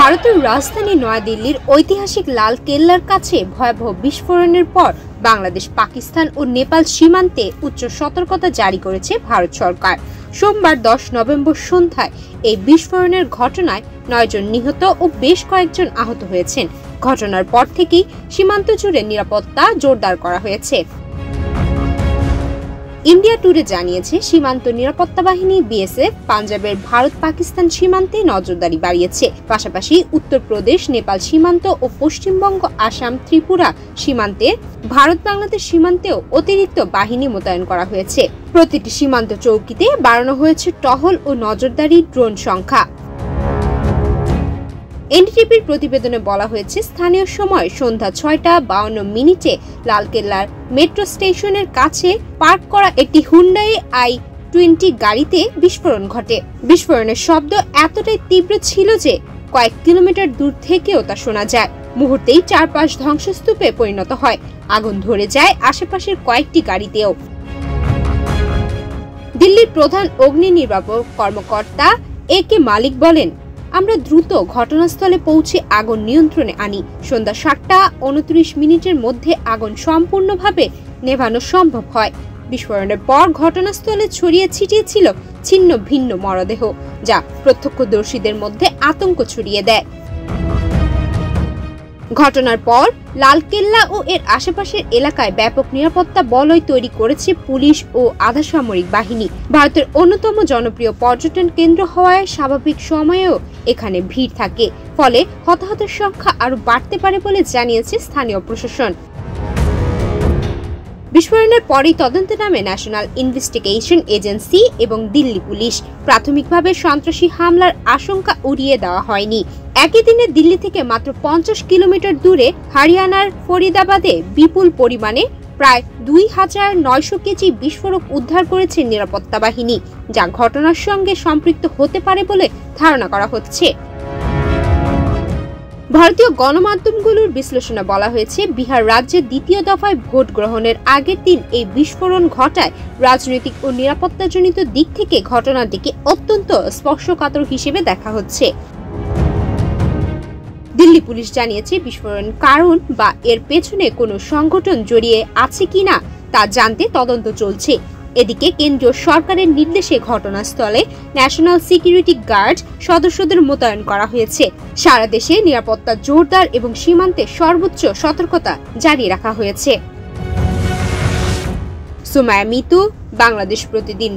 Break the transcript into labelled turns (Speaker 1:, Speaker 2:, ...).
Speaker 1: ভারতের রাজধানী নয়াদিল্লির ঐতিহাসিক লাল কেল্লার কাছে ভয়াবহ বিস্ফোরণের পর বাংলাদেশ, পাকিস্তান ও নেপাল সীমান্তে উচ্চ সতর্কতা জারি করেছে ভারত সরকার। সোমবার 10 নভেম্বর সন্ধ্যায় এই বিস্ফোরণের ঘটনায় 9 জন নিহত ও বেশ কয়েকজন আহত হয়েছেন। ঘটনার পর থেকেই সীমান্ত জুড়ে নিরাপত্তা জোরদার করা হয়েছে। ইন্ডিয়া টুডে জানিয়েছে, সীমান্ত নিরাপত্তা বাহিনী বিএসএফ পাঞ্জাবের ভারত পাকিস্তান সীমান্তে নজরদারি বাড়িয়েছে। পাশাপাশি উত্তরপ্রদেশ নেপাল সীমান্ত ও পশ্চিমবঙ্গ আসাম ত্রিপুরা সীমান্তে ভারত বাংলাদেশ সীমান্তেও অতিরিক্ত বাহিনী মোতায়েন করা হয়েছে। প্রতিটি সীমান্ত চৌকিতে বাড়ানো হয়েছে টহল ও নজরদারি ড্রোন সংখ্যা। এনডিটিভির প্রতিবেদনে বলা হয়েছে, স্থানীয় সময় সন্ধ্যা 6:52 লালকেল্লার মেট্রো স্টেশনের কাছে পার্ক করা একটি হুন্ডাই i20 গাড়িতে বিস্ফোরণ ঘটে। বিস্ফোরণের শব্দ এতটাই তীব্র ছিল যে কয়েক কিলোমিটার দূর থেকেও তা শোনা যায়। মুহূর্তেই চারপাশ ধ্বংসস্তূপে পরিণত হয়। আগুন ধরে যায় আশেপাশের কয়েকটি গাড়িতেও। দিল্লির প্রধান অগ্নি নির্বাপক কর্মকর্তা একে মালিক বলেন, আমরা দ্রুত ঘটনাস্থলে পৌঁছে আগুন নিয়ন্ত্রণে আনি। সন্ধ্যা 7:29 মধ্যে আগুন সম্পূর্ণভাবে নেভানো সম্ভব হয়। বিস্ফোরণের পর ঘটনাস্থলে ছড়িয়ে ছিটিয়ে ছিল ছিন্ন ভিন্ন মরদেহ, যা প্রত্যক্ষদর্শীদের মধ্যে আতঙ্ক ছড়িয়ে দেয়। ঘটনার পর লালকেল্লা ও এর আশেপাশের এলাকায় ব্যাপক নিরাপত্তা বলয় তৈরি করেছে পুলিশ ও আধাসামরিক বাহিনী। ভারতের অন্যতম জনপ্রিয় পর্যটন কেন্দ্র হওয়ায় স্বাভাবিক সময়েও এখানে ভিড় থাকে, ফলে হতাহতের সংখ্যা আরো বাড়তে পারে বলে জানিয়েছে স্থানীয় প্রশাসন। বিস্ফোরণের পরেই তদন্তে নামে ন্যাশনাল ইনভেস্টিগেশন এজেন্সি এবং দিল্লি পুলিশ। প্রাথমিকভাবে সন্ত্রাসী হামলার আশঙ্কা উড়িয়ে দেওয়া হয়নি। একই দিনে দিল্লি থেকে মাত্র 50 কিলোমিটার দূরে হরিয়ানার ফরিদাবাদে বিপুল পরিমাণে প্রায় 2900 কেজি বিস্ফোরক উদ্ধার করেছে নিরাপত্তা বাহিনী, যা ঘটনার সঙ্গে সম্পৃক্ত হতে পারে বলে ধারণা করা হচ্ছে। ভারতীয় গণমাধ্যমগুলোর বিশ্লেষণে বলা হয়েছে, বিহার রাজ্যে দ্বিতীয় দফায় ভোট গ্রহণের আগের দিন এই বিস্ফোরণ ঘটায়। রাজনৈতিক ও নিরাপত্তাজনিত দিক থেকে ঘটনাটিকে অত্যন্ত স্পর্শকাতর হিসেবে দেখা হচ্ছে। দিল্লি পুলিশ জানিয়েছে, বিস্ফোরণ কারণ বা এর পেছনে কোনো সংগঠন জড়িয়ে আছে কিনা তা জানতে তদন্ত চলছে। এদিকে কেন্দ্রীয় সরকারের নির্দেশে ঘটনাস্থলে ন্যাশনাল সিকিউরিটি গার্ড সদস্যদের মোতায়েন করা হয়েছে। সারা দেশে নিরাপত্তা জোরদার এবং সীমান্তে সর্বোচ্চ সতর্কতা জারি রাখা হয়েছে। সুমায়া মিতু, বাংলাদেশ প্রতিদিন।